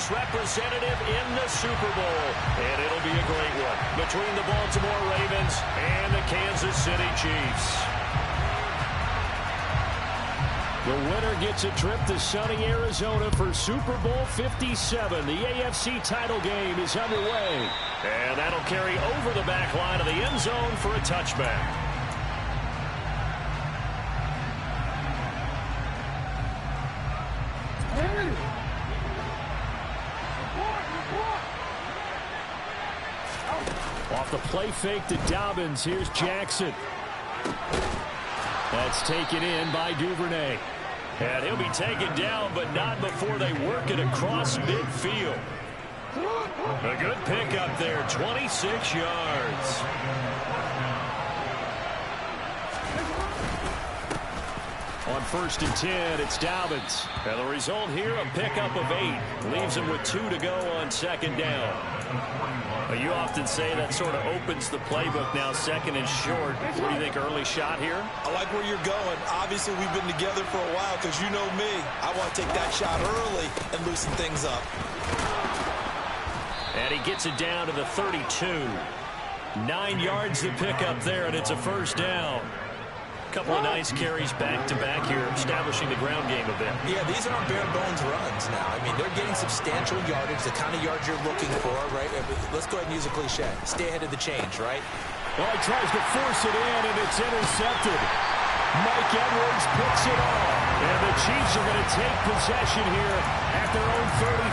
AFC's representative in the Super Bowl. And it'll be a great one between the Baltimore Ravens and the Kansas City Chiefs. The winner gets a trip to sunny Arizona for Super Bowl 57. The AFC title game is underway. And that'll carry over the back line of the end zone for a touchback. Off the play fake to Dobbins. Here's Jackson. That's taken in by Duvernay. And he'll be taken down, but not before they work it across midfield. A good pickup there, 26 yards. On 1st and 10, it's Dobbins. And the result here, a pickup of 8. Leaves him with 2 to go on 2nd down. You often say that sort of opens the playbook now, 2nd and short. What do you think, early shot here? I like where you're going. Obviously, we've been together for a while because you know me. I want to take that shot early and loosen things up. And he gets it down to the 32. 9 yards to pick up there, and it's a 1st down. Couple of nice carries back-to-back here, establishing the ground game a bit. Yeah, these aren't bare-bones runs now. I mean, they're getting substantial yardage, the kind of yards you're looking for, right? Let's go ahead and use a cliche. Stay ahead of the change, right? Well, he tries to force it in, and it's intercepted. Mike Edwards picks it off. And the Chiefs are going to take possession here at their own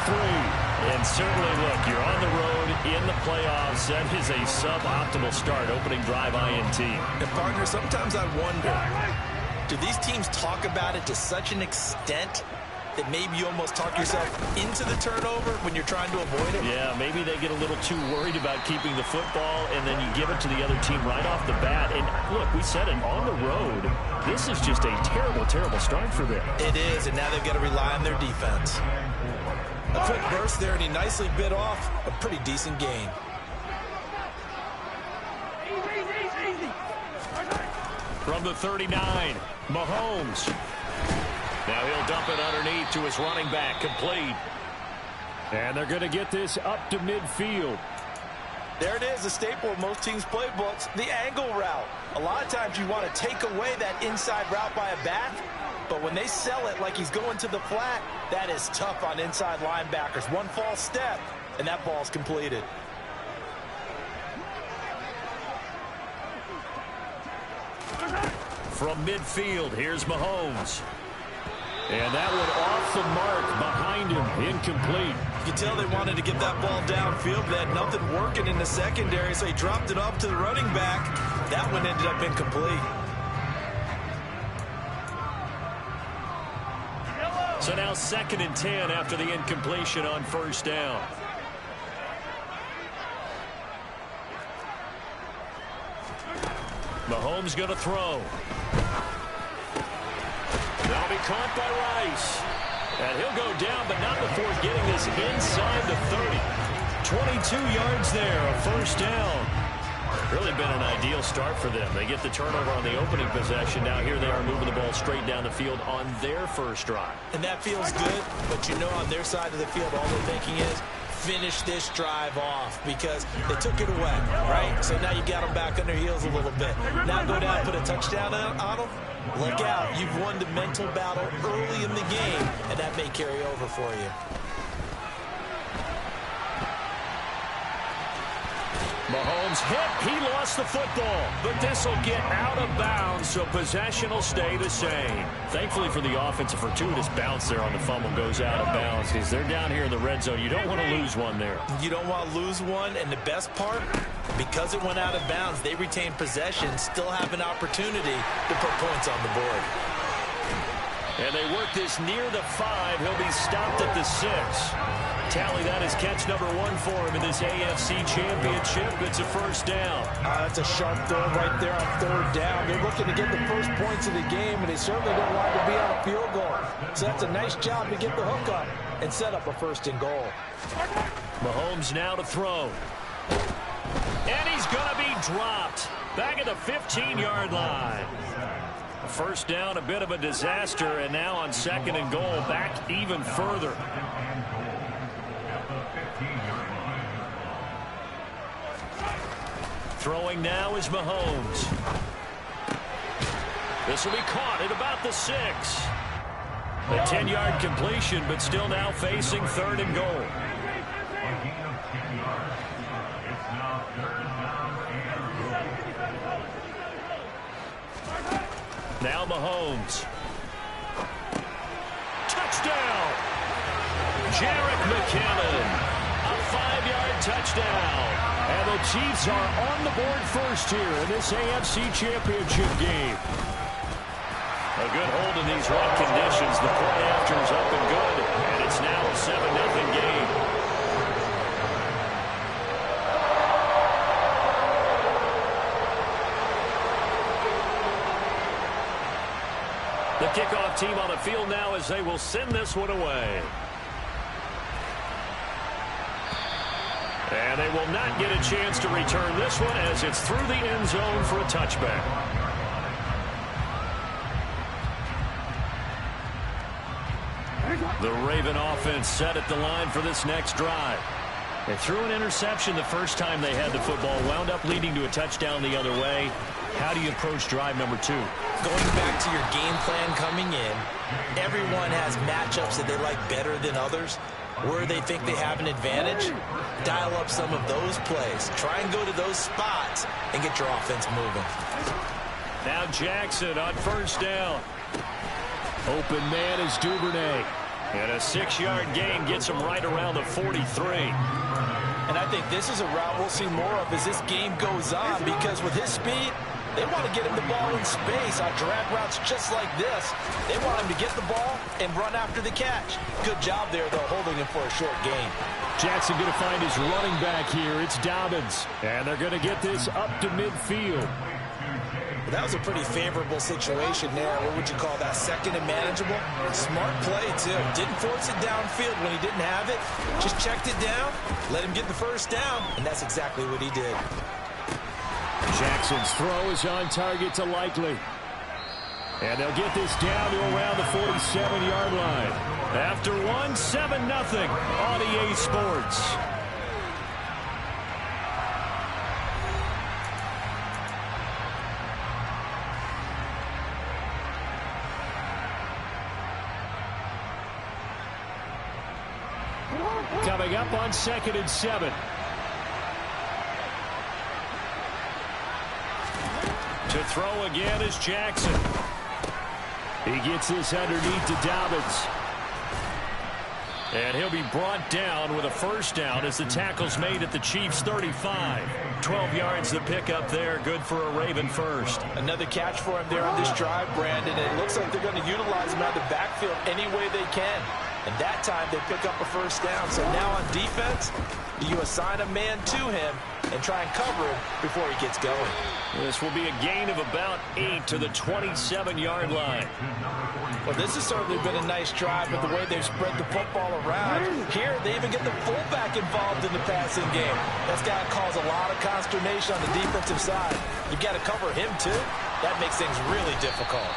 33. And certainly, look, you're on the road in the playoffs. That is a suboptimal start, opening drive INT. And, partner, sometimes I wonder, do these teams talk about it to such an extent that maybe you almost talk yourself into the turnover when you're trying to avoid it? Yeah, maybe they get a little too worried about keeping the football, and then you give it to the other team right off the bat. And, look, we said it, on the road, this is just a terrible, terrible start for them. It is, and now they've got to rely on their defense. A quick burst there, and he nicely bit off a pretty decent gain. From the 39, Mahomes. Now he'll dump it underneath to his running back, complete. And they're going to get this up to midfield. There it is, a staple of most teams' playbooks, the angle route. A lot of times you want to take away that inside route by a back, but when they sell it like he's going to the flat, that is tough on inside linebackers. One false step, and that ball's completed. From midfield, here's Mahomes. And that one off the mark behind him, incomplete. You can tell they wanted to get that ball downfield. They had nothing working in the secondary, so he dropped it off to the running back. That one ended up incomplete. So now 2nd and 10 after the incompletion on 1st down. Mahomes going to throw. That'll be caught by Rice. And he'll go down, but not before getting this inside the 30. 22 yards there, a 1st down. Really been an ideal start for them. They get the turnover on the opening possession. Now here they are moving the ball straight down the field on their 1st drive. And that feels good, but you know on their side of the field all they're thinking is finish this drive off because they took it away, right? So now you got them back on their heels a little bit. Now go down and put a touchdown on them. Look out. You've won the mental battle early in the game, and that may carry over for you. Mahomes hit. He lost the football. But this will get out of bounds, so possession will stay the same. Thankfully for the offense, a fortuitous bounce there on the fumble goes out of bounds because they're down here in the red zone. You don't want to lose one there. You don't want to lose one, and the best part, because it went out of bounds, they retain possession, still have an opportunity to put points on the board. And they work this near the 5. He'll be stopped at the 6. Tally, that is catch number 1 for him in this AFC Championship. It's a 1st down. That's a sharp throw right there on 3rd down. They're looking to get the first points of the game, and they certainly don't want to be on a field goal. So that's a nice job to get the hook up and set up a 1st and goal. Mahomes now to throw. And he's going to be dropped. Back at the 15-yard line. 1st down, a bit of a disaster, and now on 2nd and goal, back even further. Throwing now is Mahomes. This will be caught at about the 6. A 10-yard completion, but still now facing 3rd and goal. Now Mahomes. Touchdown! Jerick McKinnon. A 5-yard touchdown. And the Chiefs are on the board first here in this AFC Championship game. A good hold in these rough conditions. The play after is up and good. And it's now a 7-0 game. The kickoff team on the field now as they will send this one away. And they will not get a chance to return this one as it's through the end zone for a touchback. The Raven offense set at the line for this next drive. They threw an interception the first time they had the football, wound up leading to a touchdown the other way. How do you approach drive number 2? Going back to your game plan coming in, everyone has matchups that they like better than others. Where they think they have an advantage, dial up some of those plays. Try and go to those spots and get your offense moving. Now Jackson on first down. Open man is Duvernay. And a 6-yard gain gets him right around the 43. And I think this is a route we'll see more of as this game goes on, because with his speed, they want to get him the ball in space on drag routes just like this. They want him to get the ball and run after the catch. Good job there, though, holding him for a short gain. Jackson going to find his running back here. It's Dobbins. And they're going to get this up to midfield. Well, that was a pretty favorable situation there. What would you call that? Second and manageable? Smart play, too. Didn't force it downfield when he didn't have it. Just checked it down, let him get the first down, and that's exactly what he did. Jackson's throw is on target to Likely. And they'll get this down to around the 47-yard line. After one, 7-0 on EA Sports. Coming up on 2nd and 7. To throw again is Jackson. He gets this underneath to Dobbins. And he'll be brought down with a first down as the tackle's made at the Chiefs' 35. 12 yards to pick up there. Good for a Raven first. Another catch for him there on this drive, Brandon. It looks like they're going to utilize him out of the backfield any way they can. And that time they pick up a first down. So now on defense, you assign a man to him and try and cover him before he gets going. This will be a gain of about 8 to the 27-yard line. Well, this has certainly been a nice drive with the way they've spread the football around. Here, they even get the fullback involved in the passing game. That's got to cause a lot of consternation on the defensive side. You've got to cover him, too. That makes things really difficult.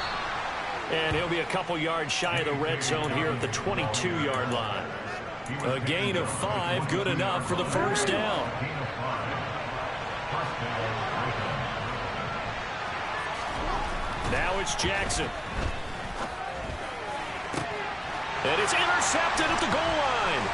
And he'll be a couple yards shy of the red zone here at the 22-yard line. A gain of 5, good enough for the first down. Now it's Jackson. And it's intercepted at the goal line.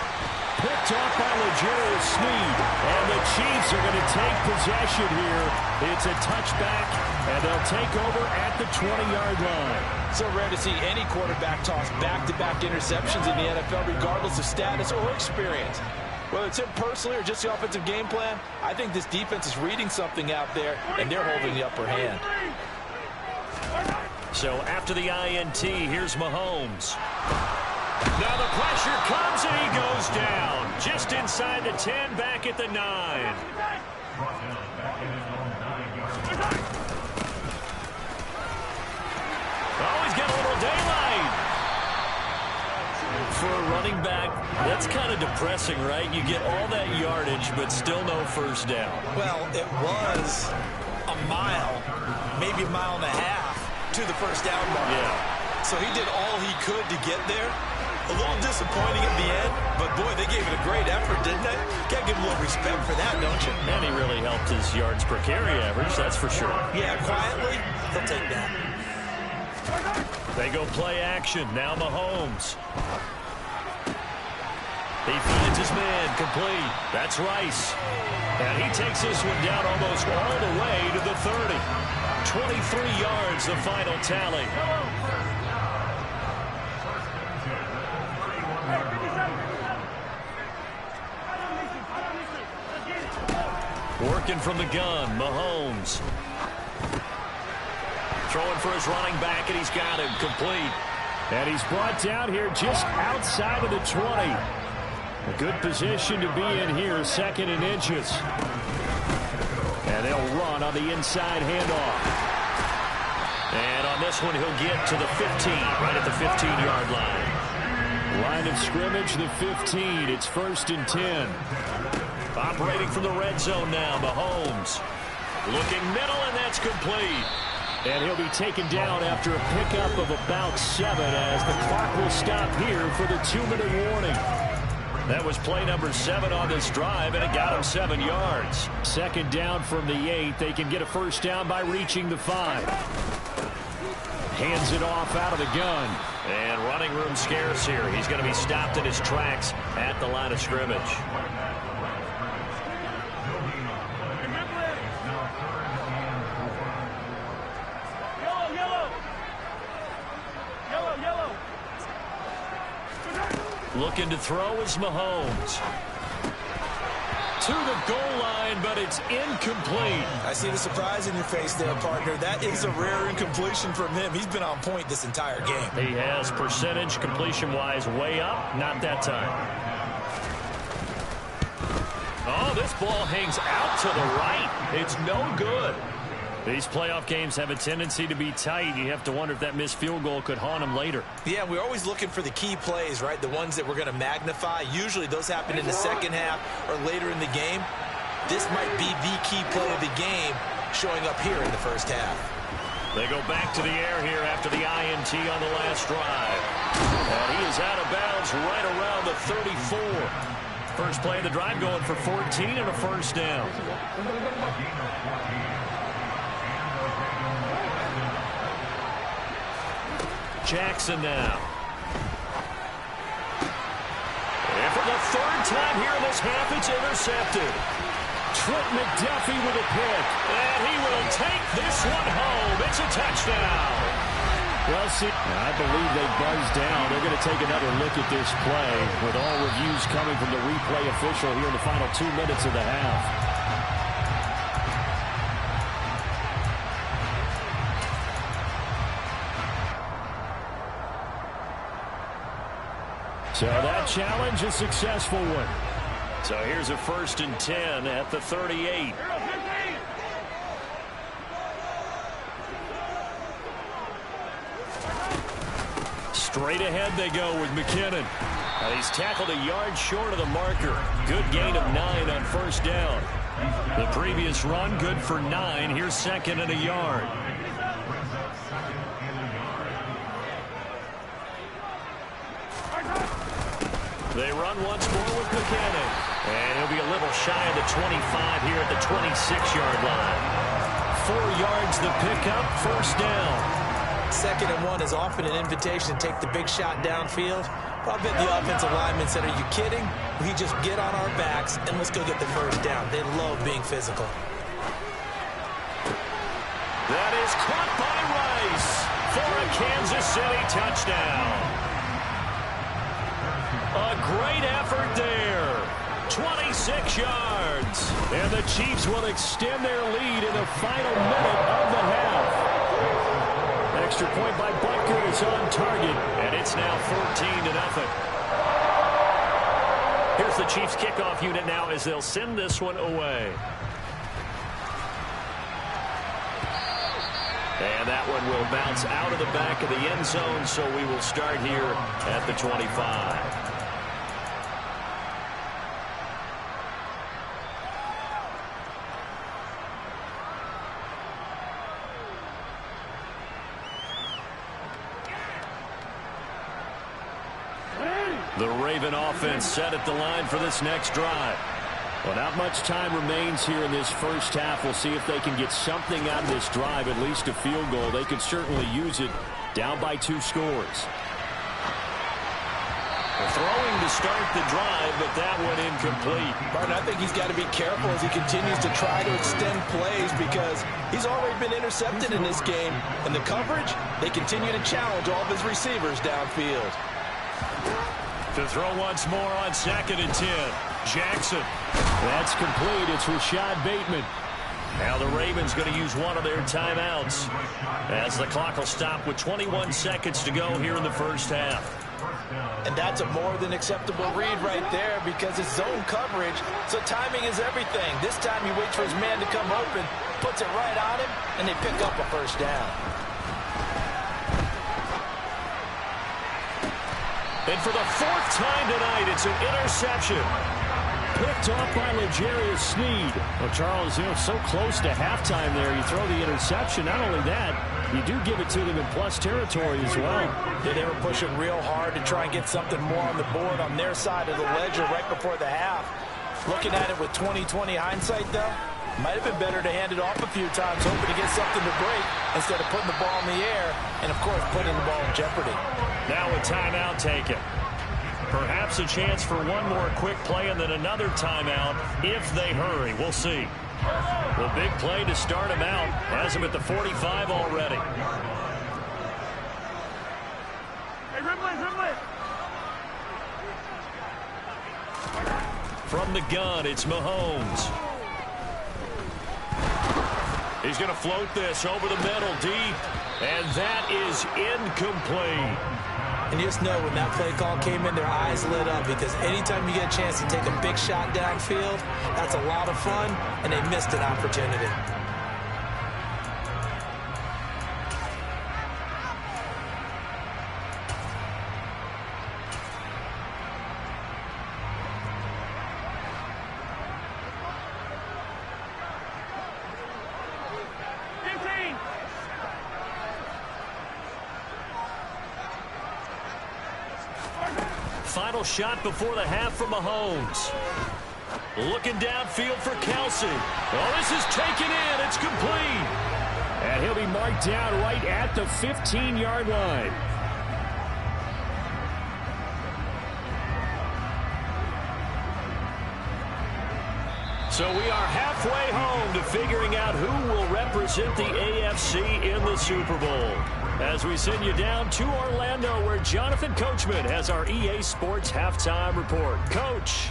Picked off by L'Jarius Sneed. And the Chiefs are going to take possession here. It's a touchback, and they'll take over at the 20-yard line. So rare to see any quarterback toss back-to-back interceptions in the NFL, regardless of status or experience. Whether it's him personally or just the offensive game plan, I think this defense is reading something out there, and they're holding the upper hand. So after the INT, here's Mahomes. Now the pressure comes, and he goes down. Just inside the 10, back at the 9. Oh, he's got a little daylight. For a running back, that's kind of depressing, right? You get all that yardage, but still no first down. Well, it was a mile, maybe a mile and a half to the first down mark. Yeah. So he did all he could to get there, A little disappointing at the end, but boy, they gave it a great effort, didn't they? Got to give them a little respect for that, don't you? And he really helped his yards per carry average, that's for sure. Yeah, quietly, they'll take that. They go play action. Now Mahomes. He finds his man complete. That's Rice. And he takes this one down almost all the way to the 30. 23 yards, the final tally. Working from the gun, Mahomes. Throwing for his running back, and he's got him complete. And he's brought down here just outside of the 20. A good position to be in here, 2nd and inches. And they'll run on the inside handoff. And on this one, he'll get to the 15, right at the 15-yard line. Line of scrimmage, the 15. It's 1st and 10. Operating from the red zone now, Mahomes. Looking middle, and that's complete. And he'll be taken down after a pickup of about 7 as the clock will stop here for the 2-minute warning. That was play number 7 on this drive, and it got him 7 yards. 2nd down from the 8. They can get a 1st down by reaching the 5. Hands it off out of the gun. And running room scarce here. He's going to be stopped in his tracks at the line of scrimmage. Looking to throw is Mahomes. To the goal line, but it's incomplete. I see the surprise in your face there, partner. That is a rare incompletion from him. He's been on point this entire game. He has percentage completion-wise way up. Not that time. Oh, this ball hangs out to the right. It's no good. These playoff games have a tendency to be tight. You have to wonder if that missed field goal could haunt him later. Yeah, we're always looking for the key plays, right? The ones that we're going to magnify. Usually those happen in the second half or later in the game. This might be the key play of the game showing up here in the first half. They go back to the air here after the INT on the last drive. And he is out of bounds right around the 34. First play of the drive going for 14 and a 1st down. Jackson now. And for the 3rd time here in this half, it's intercepted. Trent McDuffie with a pick. And he will take this one home. It's a touchdown. Well, see, I believe they buzzed down. They're going to take another look at this play with all reviews coming from the replay official here in the final 2 minutes of the half. So that challenge, a successful one. So here's a 1st and 10 at the 38. Straight ahead they go with McKinnon. He's tackled a yard short of the marker. Good gain of 9 on 1st down. The previous run, good for 9. Here's 2nd and a yard. They run once more with McKinnon. And he'll be a little shy of the 25 here at the 26-yard line. 4 yards the pickup, 1st down. 2nd and 1 is often an invitation to take the big shot downfield. I bet the offensive lineman said, are you kidding? We just get on our backs and let's go get the 1st down. They love being physical. That is caught by Rice for a Kansas City touchdown. A great effort there. 26 yards. And the Chiefs will extend their lead in the final minute of the half. Extra point by Butker is on target, and it's now 14-0. Here's the Chiefs kickoff unit now as they'll send this one away. And that one will bounce out of the back of the end zone, so we will start here at the 25. The Raven offense set at the line for this next drive. Well, not much time remains here in this first half. We'll see if they can get something out of this drive, at least a field goal. They could certainly use it down by 2 scores. Throwing to start the drive, but that one incomplete. Martin, I think he's got to be careful as he continues to try to extend plays because he's already been intercepted in this game. And the coverage, they continue to challenge all of his receivers downfield. To throw once more on 2nd and 10. Jackson. That's complete. It's Rashad Bateman. Now the Ravens going to use one of their timeouts as the clock will stop with 21 seconds to go here in the first half. And that's a more than acceptable read right there because it's zone coverage, so timing is everything. This time he waits for his man to come open, puts it right on him, and they pick up a first down. And for the 4th time tonight, it's an interception. Picked off by L'Jarius Sneed. Well, Charles, so close to halftime there. You throw the interception. Not only that, you do give it to them in plus territory as well. Yeah, they were pushing real hard to try and get something more on the board on their side of the ledger right before the half. Looking at it with 20/20 hindsight, though, might have been better to hand it off a few times, hoping to get something to break instead of putting the ball in the air and, of course, putting the ball in jeopardy. Now a timeout taken. Perhaps a chance for one more quick play and then another timeout if they hurry. We'll see. The big play to start him out has him at the 45 already. From the gun, it's Mahomes. He's going to float this over the middle deep, and that is incomplete. And just know when that play call came in, their eyes lit up because anytime you get a chance to take a big shot downfield, that's a lot of fun, and they missed an opportunity. Final shot before the half from Mahomes. Looking downfield for Kelsey. Oh, this is taken in. It's complete. And he'll be marked down right at the 15-yard line. So we are halfway home to figuring out who will represent the AFC in the Super Bowl. As we send you down to Orlando, where Jonathan Coachman has our EA Sports Halftime Report. Coach.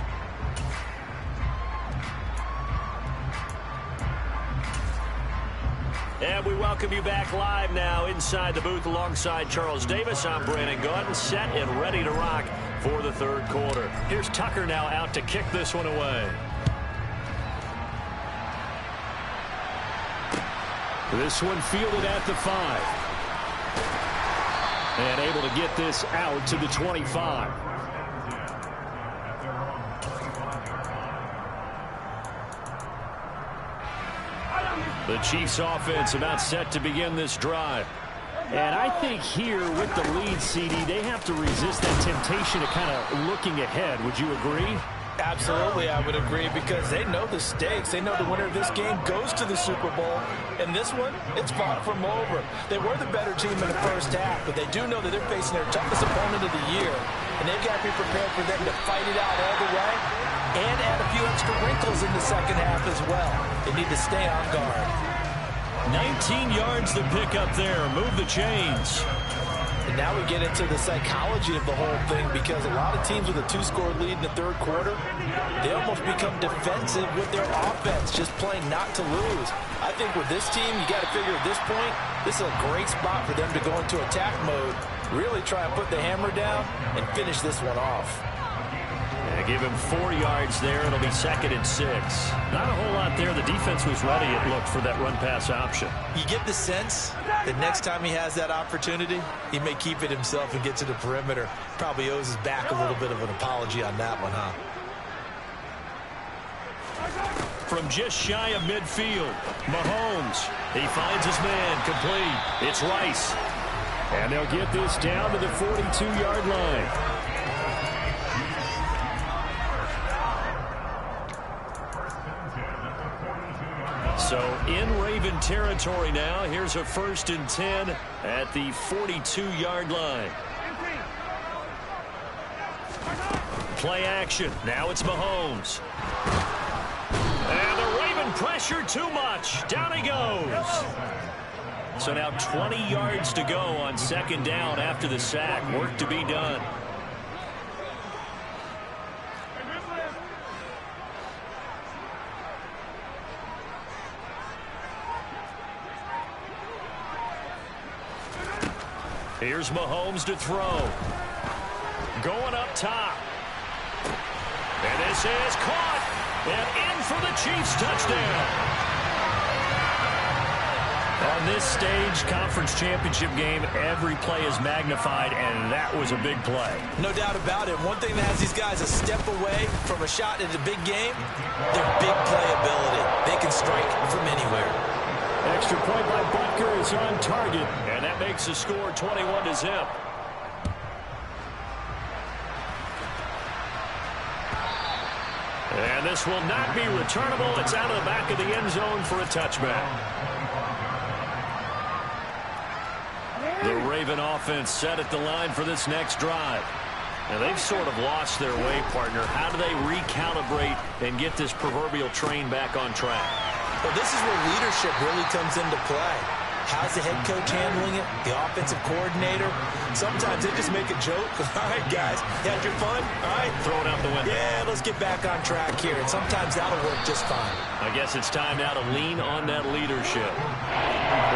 And we welcome you back live now inside the booth alongside Charles Davis. I'm Brandon Gaudin, set and ready to rock for the third quarter. Here's Tucker now out to kick this one away. This one fielded at the 5. And able to get this out to the 25. The Chiefs offense about set to begin this drive. And I think here with the lead, CD, they have to resist that temptation of kind of looking ahead. Would you agree? Absolutely, I would agree, because they know the stakes. They know the winner of this game goes to the Super Bowl. And this one, it's fought from over. They were the better team in the first half, but they do know that they're facing their toughest opponent of the year. And they've got to be prepared for them to fight it out all the way and add a few extra wrinkles in the second half as well. They need to stay on guard. 19 yards to pick up there. Move the chains. And now we get into the psychology of the whole thing, because a lot of teams with a 2-score lead in the third quarter, they almost become defensive with their offense, just playing not to lose. I think with this team, you got to figure at this point, this is a great spot for them to go into attack mode, really try and put the hammer down and finish this one off. Give him 4 yards there. It'll be 2nd and 6. Not a whole lot there. The defense was ready, it looked, for that run-pass option. You get the sense that next time he has that opportunity, he may keep it himself and get to the perimeter. Probably owes his back a little bit of an apology on that one, huh? From just shy of midfield, Mahomes. He finds his man, complete. It's Rice. And they'll get this down to the 42-yard line. So in Raven territory now. Here's a 1st and 10 at the 42-yard line. Play action. Now it's Mahomes. And the Raven pressure too much. Down he goes. So now 20 yards to go on 2nd down after the sack. Work to be done. Here's Mahomes to throw. Going up top. And this is caught. And in for the Chiefs touchdown. On this stage, conference championship game, every play is magnified, and that was a big play. No doubt about it. One thing that has these guys a step away from a shot in a big game, their big play ability. They can strike from anywhere. Extra point by Butker is on target, and that makes the score 21-0. And this will not be returnable. It's out of the back of the end zone for a touchback. The Raven offense set at the line for this next drive. And they've sort of lost their way, partner. How do they recalibrate and get this proverbial train back on track? Well, this is where leadership really comes into play. How's the head coach handling it? The offensive coordinator? Sometimes they just make a joke. All right, guys, you had your fun? All right. Throw it out the window. Yeah, let's get back on track here. And sometimes that'll work just fine. I guess it's time now to lean on that leadership.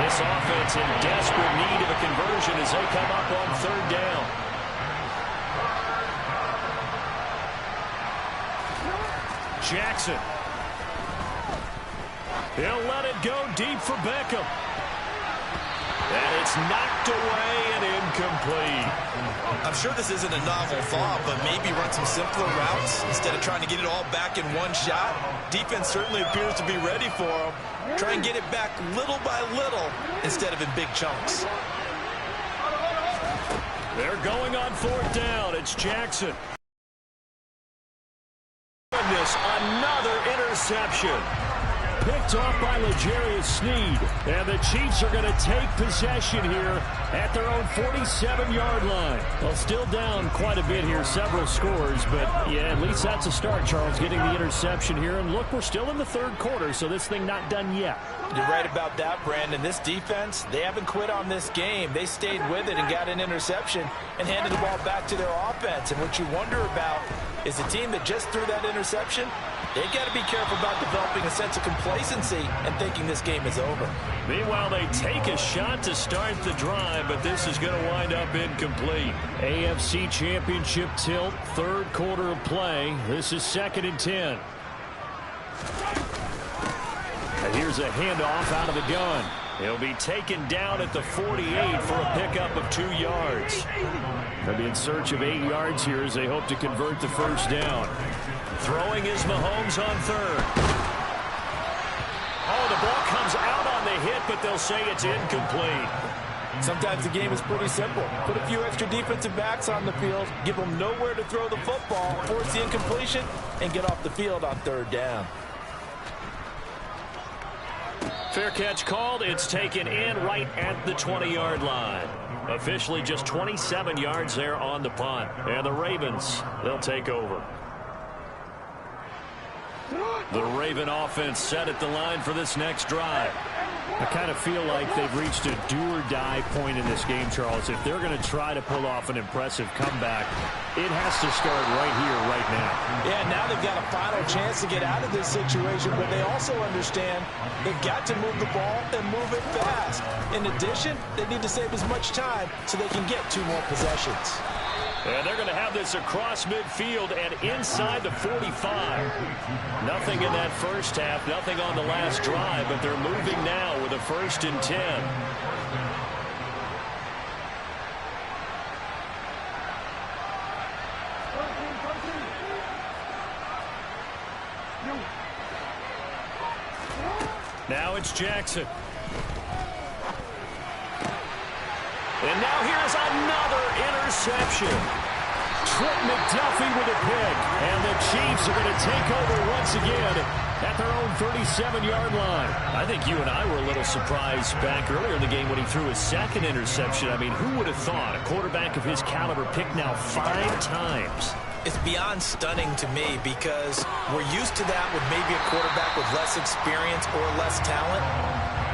This offense in desperate need of a conversion as they come up on 3rd down. Jackson. He'll let it go deep for Beckham. And it's knocked away and incomplete. I'm sure this isn't a novel thought, but maybe run some simpler routes instead of trying to get it all back in one shot. Defense certainly appears to be ready for him. Try and get it back little by little instead of in big chunks. They're going on 4th down. It's Jackson. Goodness, another interception. Picked off by L'Jarius Sneed. And the Chiefs are going to take possession here at their own 47-yard line. Well, still down quite a bit here, several scores. But, yeah, at least that's a start, Charles, getting the interception here. And, look, we're still in the 3rd quarter, so this thing not done yet. You're right about that, Brandon. This defense, they haven't quit on this game. They stayed with it and got an interception and handed the ball back to their offense. And what you wonder about is a team that just threw that interception, they've got to be careful about developing a sense of complacency and thinking this game is over. Meanwhile, they take a shot to start the drive, but this is going to wind up incomplete. AFC Championship tilt, 3rd quarter of play. This is 2nd and 10. And here's a handoff out of the gun. He'll be taken down at the 48 for a pickup of 2 yards. They'll be in search of 8 yards here as they hope to convert the 1st down. Throwing is Mahomes on 3rd. Oh, the ball comes out on the hit, but they'll say it's incomplete. Sometimes the game is pretty simple. Put a few extra defensive backs on the field, give them nowhere to throw the football, force the incompletion, and get off the field on 3rd down. Fair catch called. It's taken in right at the 20-yard line. Officially just 27 yards there on the punt. And the Ravens, they'll take over. The Raven offense set at the line for this next drive. I kind of feel like they've reached a do-or-die point in this game, Charles. If they're going to try to pull off an impressive comeback, it has to start right here, right now. Yeah, now they've got a final chance to get out of this situation, but they also understand they've got to move the ball and move it fast. In addition, they need to save as much time so they can get 2 more possessions. And they're going to have this across midfield and inside the 45. Nothing in that first half, nothing on the last drive, but they're moving now with a 1st and 10. Now it's Jackson. And now here's another interception. Trent McDuffie with a pick. And the Chiefs are going to take over once again at their own 37-yard line. I think you and I were a little surprised back earlier in the game when he threw his second interception. I mean, who would have thought a quarterback of his caliber picked now 5 times? It's beyond stunning to me because we're used to that with maybe a quarterback with less experience or less talent.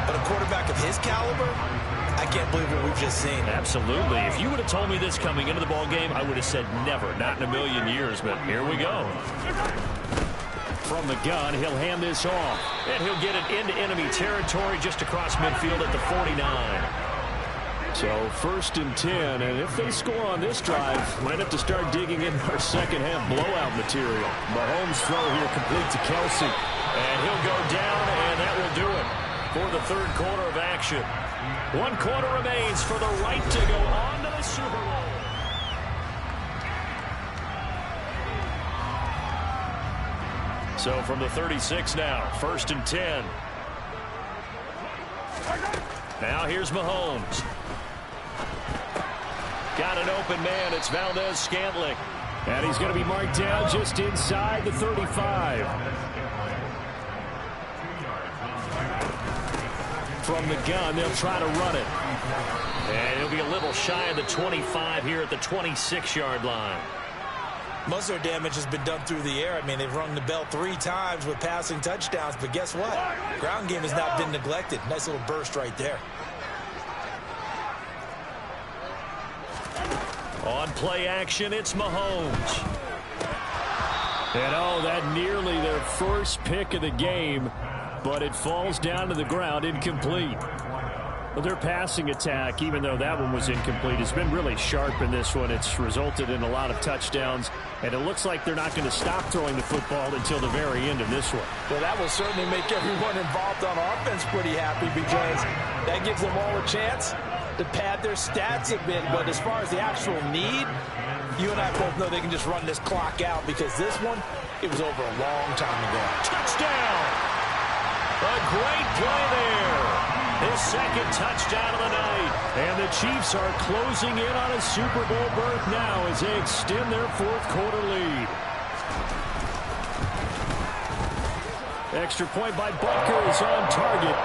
But a quarterback of his caliber, I can't believe what we've just seen. Absolutely. If you would have told me this coming into the ball game, I would have said never, not in a million years. But here we go. From the gun, he'll hand this off. And he'll get it into enemy territory just across midfield at the 49. So 1st and 10, and if they score on this drive, might have to start digging in our second half blowout material. Mahomes' throw here complete to Kelsey. And he'll go down, and that will do it for the 3rd quarter of action. 1 quarter remains for the right to go on to the Super Bowl. So from the 36 now, 1st and 10. Now here's Mahomes. Got an open man. It's Valdez-Scantling. And he's going to be marked down just inside the 35. From the gun, they'll try to run it. And he'll be a little shy of the 25 here at the 26-yard line. Most of their damage has been done through the air. I mean, they've rung the bell 3 times with passing touchdowns. But guess what? Ground game has not been neglected. Nice little burst right there. On play action, it's Mahomes. And oh, that nearly their first pick of the game, but it falls down to the ground incomplete. Well, their passing attack, even though that one was incomplete, has been really sharp in this one. It's resulted in a lot of touchdowns, and it looks like they're not going to stop throwing the football until the very end of this one. Well, that will certainly make everyone involved on offense pretty happy because that gives them all a chance to pad their stats a bit. But as far as the actual need, you and I both know they can just run this clock out because this one, it was over a long time ago. Touchdown! A great play there. His 2nd touchdown of the night. And the Chiefs are closing in on a Super Bowl berth now as they extend their 4th quarter lead. Extra point by Butker is on target.